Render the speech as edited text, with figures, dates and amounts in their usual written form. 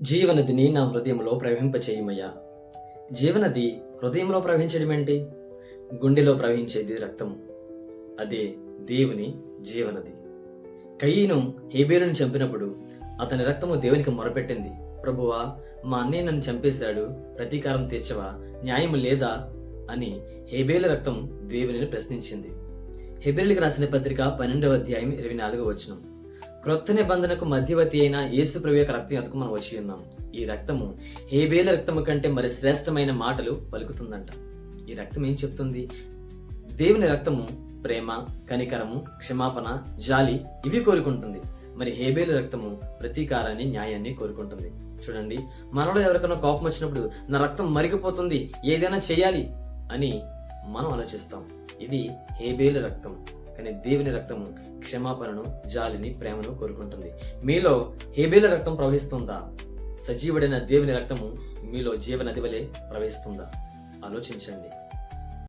జీవనదిని నా హృదయంలో ప్రవహింపచేయుమయ్యా. జీవనది హృదయంలో ప్రవహించడం ఏంటి? గుండెలో ప్రవహించేది రక్తము. అదే దేవుని జీవనది. కయీను హేబేలును చంపినప్పుడు అతని రక్తము దేవునికి మొరపెట్టింది. ప్రభువా, మా అన్నయ్య నన్ను చంపేశాడు, ప్రతీకారం తీర్చవా, న్యాయము లేదా అని హేబేలు రక్తం దేవునిని ప్రశ్నించింది. హెబ్రీయులకు రాసిన పత్రిక 12వ అధ్యాయం 24వ వచనం. క్రొత్త నిబంధనకు మధ్యవర్తి అయిన యేసు ప్రభు యొక్క రక్తం ఎదుకు మనం వచ్చి ఉన్నాం. ఈ రక్తము హేబేలు రక్తము కంటే మరి శ్రేష్టమైన మాటలు పలుకుతుందంట. ఈ రక్తం ఏం చెప్తుంది? దేవుని రక్తము ప్రేమ, కనికరము, క్షమాపణ, జాలి ఇవి కోరుకుంటుంది. మరి హేబేలు రక్తము ప్రతీకారాన్ని, న్యాయాన్ని కోరుకుంటుంది. చూడండి, మనలో ఎవరికైనా కోపం వచ్చినప్పుడు నా రక్తం మరిగిపోతుంది, ఏదైనా చేయాలి అని మనం ఆలోచిస్తాం. ఇది హేబేలు రక్తం. కానీ దేవుని రక్తము క్షమాపణను, జాలిని, ప్రేమను కోరుకుంటుంది. మీలో హేబేలు రక్తం ప్రవహిస్తుందా? సజీవుడైన దేవుని రక్తము మీలో జీవనది వలె ప్రవహిస్తుందా? ఆలోచించండి.